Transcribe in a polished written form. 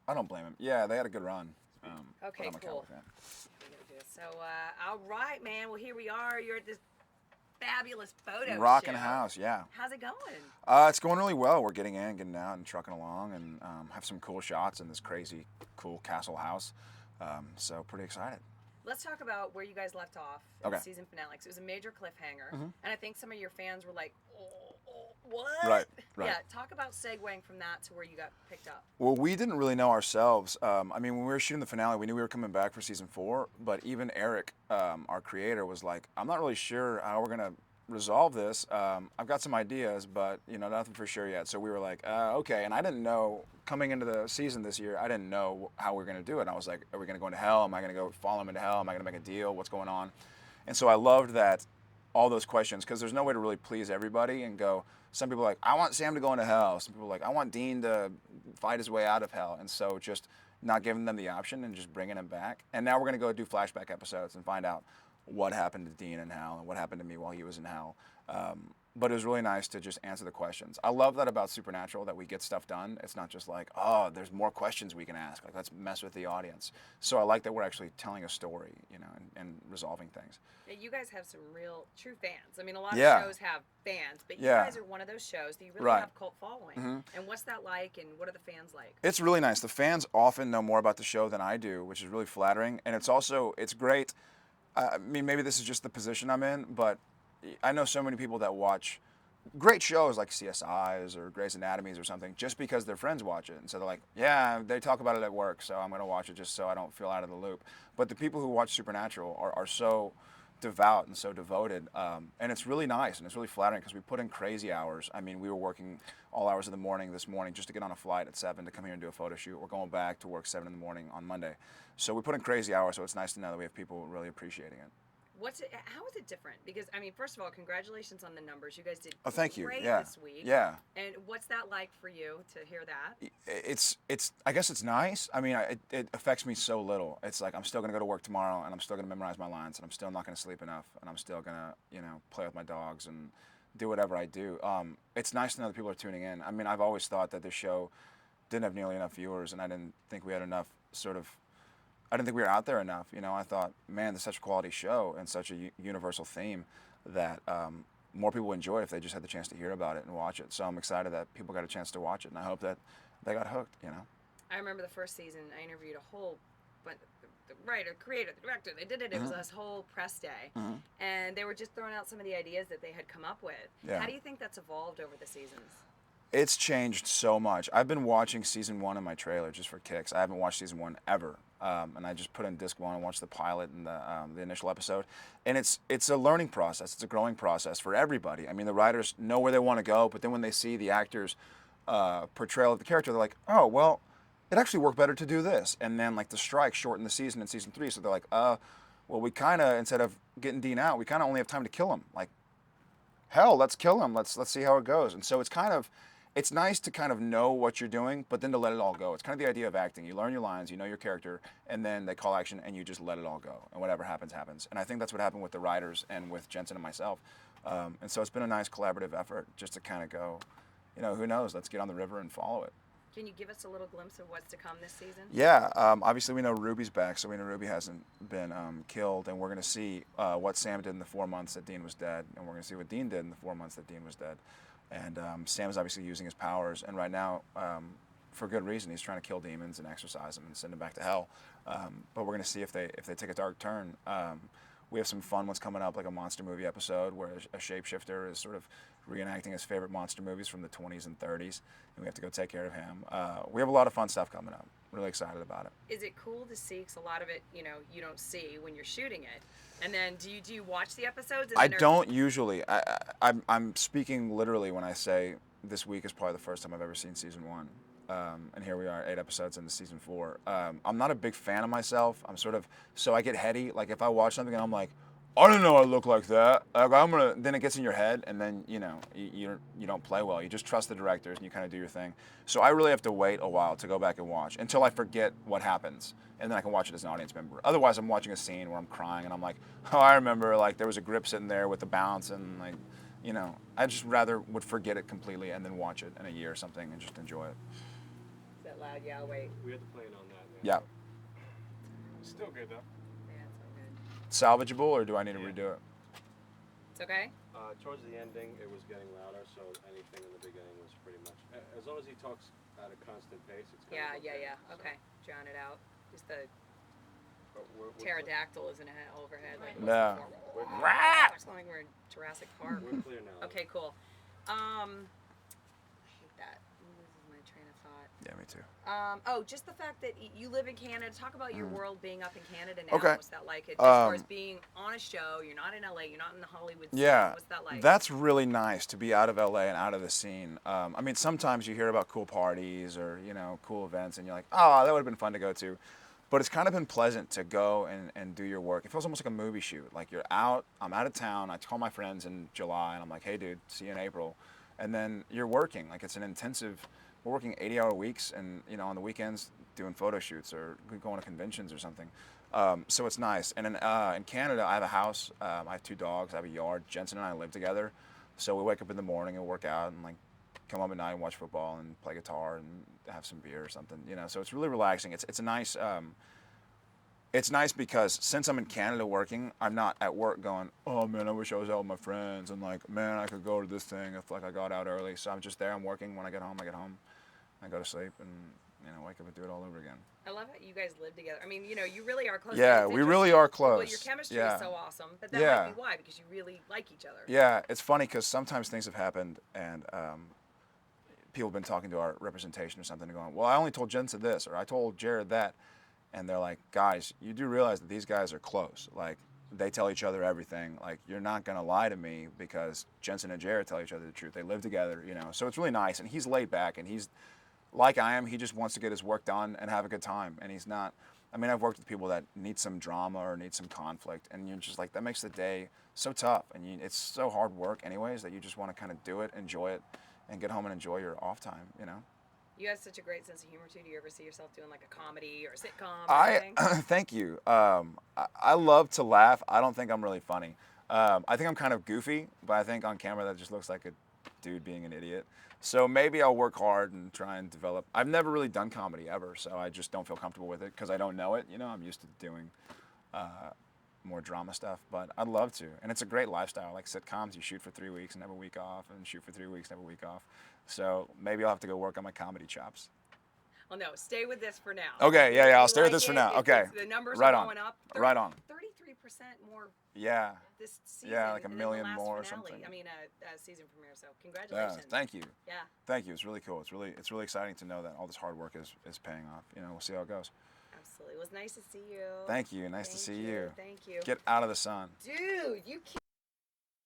I don't blame him. Yeah, they had a good run. Okay, but I'm a Cowboy cool. fan. So, all right, man. Well, here we are. You're at this fabulous photo Rocking show. house, yeah. How's it going? It's going really well. We're getting in, getting out, and trucking along, and have some cool shots in this crazy, cool castle house. So pretty excited. Let's talk about where you guys left off in the Okay. season finale. 'Cause it was a major cliffhanger, Mm-hmm. and I think some of your fans were like, Right, what? right. Yeah, talk about segueing from that to where you got picked up. Well, we didn't really know ourselves. I mean, when we were shooting the finale, we knew we were coming back for season 4. But even Eric, our creator, was like, "I'm not really sure how we're gonna resolve this. I've got some ideas, but nothing for sure yet." So we were like, "Okay." And I didn't know coming into the season this year. I didn't know how we were gonna do it. And I was like, "Are we gonna go into hell? Am I gonna go follow him into hell? Am I gonna make a deal? What's going on?" And so I loved that all those questions because there's no way to really please everybody and go. Some people are like, I want Sam to go into hell. Some people are like, I want Dean to fight his way out of hell. And so just not giving them the option and just bringing him back. And now we're going to go do flashback episodes and find out what happened to Dean in hell and what happened to me while he was in hell. But it was really nice to just answer the questions. I love that about Supernatural, that we get stuff done. It's not just like, oh, there's more questions we can ask. Like, let's mess with the audience. So I like that we're actually telling a story, and resolving things. Yeah, you guys have some real true fans. I mean, a lot of Yeah. shows have fans, but you Yeah. guys are one of those shows that you really Right. have cult following. Mhm. And what's that like, and what are the fans like? It's really nice. The fans often know more about the show than I do, which is really flattering. And it's great. I mean, maybe this is just the position I'm in, but I know so many people that watch great shows like CSIs or Grey's Anatomies or something just because their friends watch it. And so they're like, yeah, they talk about it at work, so I'm going to watch it just so I don't feel out of the loop. But the people who watch Supernatural are so devout and so devoted. And it's really nice and it's really flattering because we put in crazy hours. I mean, we were working all hours of the morning this morning just to get on a flight at 7 to come here and do a photo shoot. We're going back to work 7 in the morning on Monday. So we put in crazy hours, so it's nice to know that we have people really appreciating it. How is it different? Because I mean, first of all, congratulations on the numbers. You guys did Oh, thank you. great Yeah. this week. Yeah. And what's that like for you to hear that? It's I guess it's nice. I mean, it affects me so little. It's like I'm still gonna go to work tomorrow, and I'm still gonna memorize my lines, and I'm still not gonna sleep enough, and I'm still gonna play with my dogs and do whatever I do. It's nice to know that people are tuning in. I mean, I've always thought that this show didn't have nearly enough viewers, and I didn't think we had enough I didn't think we were out there enough. I thought, man, there's such a quality show and such a universal theme that more people would enjoy it if they just had the chance to hear about it and watch it. So I'm excited that people got a chance to watch it, and I hope that they got hooked. I remember the first season. I interviewed a whole, but the writer, creator, the director. They did it. It was this whole press day, and they were just throwing out some of the ideas that they had come up with. Yeah. How do you think that's evolved over the seasons? It's changed so much. I've been watching season 1 in my trailer just for kicks. I haven't watched season 1 ever. And I just put in disc 1 and watched the pilot and the initial episode. And it's a learning process. It's a growing process for everybody. I mean, the writers know where they want to go, but then when they see the actors' portrayal of the character, they're like, oh, well, it actually worked better to do this. And then, like, the strike shortened the season in season 3. So they're like, well, we kind of, instead of getting Dean out, we kind of only have time to kill him. Like, hell, let's kill him. Let's see how it goes. And so it's nice to kind of know what you're doing, but then to let it all go. It's kind of the idea of acting. You learn your lines, you know your character, and then they call action, and you just let it all go. And whatever happens, happens. And I think that's what happened with the writers and with Jensen and myself. And so it's been a nice collaborative effort just to kind of go, who knows? Let's get on the river and follow it. Can you give us a little glimpse of what's to come this season? Yeah, obviously we know Ruby's back, so we know Ruby hasn't been killed, and we're going to see what Sam did in the 4 months that Dean was dead, and we're going to see what Dean did in the 4 months that Dean was dead. And Sam's obviously using his powers, and right now, for good reason, he's trying to kill demons and exorcise them and send them back to hell. But we're going to see if they take a dark turn. We have some fun ones coming up, like a monster movie episode where a shapeshifter is sort of reenacting his favorite monster movies from the 20s and 30s, and we have to go take care of him. We have a lot of fun stuff coming up. Really excited about it. Is it cool to see? Because a lot of it, you don't see when you're shooting it. And then, do you watch the episodes? I don't usually. I'm speaking literally when I say this week is probably the first time I've ever seen season 1. And here we are, 8 episodes into season 4. I'm not a big fan of myself. So I get heady. Like if I watch something and I'm like, I don't know I look like that. Like then it gets in your head, and then you don't play well. You just trust the directors and you kind of do your thing. So I really have to wait a while to go back and watch until I forget what happens, and then I can watch it as an audience member. Otherwise, I'm watching a scene where I'm crying and I'm like, oh, I remember like there was a grip sitting there with the bounce, and like, I just rather would forget it completely and then watch it in a year or something and just enjoy it. Is that loud. Yeah, I'll wait. We had to plan on that. Yeah. Still good though. Yeah, it's all good. Salvageable, or do I need to redo it? It's okay? Towards the ending, it was getting louder, so anything in the beginning was pretty much. As long as he talks at a constant pace, it's kind Yeah, of yeah, okay. yeah. Okay. Drown it out. Just the But pterodactyl isn't it overhead? Like, No. It's like we're in Jurassic Park. We're clear now. Okay, cool. I hate that. This is my train of thought. Yeah, me too. Just the fact that you live in Canada. Talk about your world being up in Canada now. Okay. What's that like? As far as being on a show, you're not in LA, you're not in the Hollywood scene. Yeah, What's that like? that's really nice to be out of LA and out of the scene. I mean, sometimes you hear about cool parties or, cool events and you're like, oh, that would have been fun to go to. But it's kind of been pleasant to go and do your work. It feels almost like a movie shoot. Like you're out, I'm out of town. I call my friends in July and I'm like, hey, dude, see you in April. And then you're working. Like it's an intensive, we're working 80-hour weeks and, on the weekends doing photo shoots or going to conventions or something. So it's nice. And in Canada, I have a house. I have 2 dogs. I have a yard. Jensen and I live together. So we wake up in the morning and work out and like come home at night and watch football and play guitar and have some beer or something. So it's really relaxing. It's a nice. It's nice because since I'm in Canada working, I'm not at work going, oh man, I wish I was out with my friends and like, man, I could go to this thing if like I got out early. So I'm just there. I'm working. When I get home, I get home. I go to sleep and wake up and do it all over again. I love how you guys live together. I mean, you really are close. Yeah, we really are close. Well, your chemistry Yeah. is so awesome. But that Yeah. might be why, because you really like each other. Yeah, it's funny because sometimes things have happened and people have been talking to our representation or something and going, well, I only told Jensen this or I told Jared that. And they're like, guys, you do realize that these guys are close. Like, they tell each other everything. Like, you're not going to lie to me because Jensen and Jared tell each other the truth. They live together, So it's really nice. And he's laid back and he's like I am. He just wants to get his work done and have a good time. And he's not, I've worked with people that need some drama or need some conflict. And you're just like, that makes the day so tough. And it's so hard work anyways that you just want to kind of do it, enjoy it, and get home and enjoy your off time, You have such a great sense of humor too. Do you ever see yourself doing like a comedy or a sitcom or anything? Thank you. I love to laugh. I don't think I'm really funny. I think I'm kind of goofy, but I think on camera that just looks like a dude being an idiot. So maybe I'll work hard and try and develop. I've never really done comedy ever, so I just don't feel comfortable with it because I don't know it. I'm used to doing more drama stuff, but I'd love to. And it's a great lifestyle. Like sitcoms, you shoot for 3 weeks and have a week off, and shoot for 3 weeks and have a week off. So maybe I'll have to go work on my comedy chops. Well, no, stay with this for now. Okay, yeah, I'll stay with this for now. Okay. The numbers Right are on. going up. Right on. 33% more Yeah. this season. Yeah, like a than million the last more or finale. something. Season premiere. So Yeah, congratulations. thank you. Yeah. Thank you. It's really cool. It's really exciting to know that all this hard work is paying off. We'll see how it goes. Absolutely. It was nice to see you. Thank you. Nice to see you. Thank you. Get out of the sun. Dude, you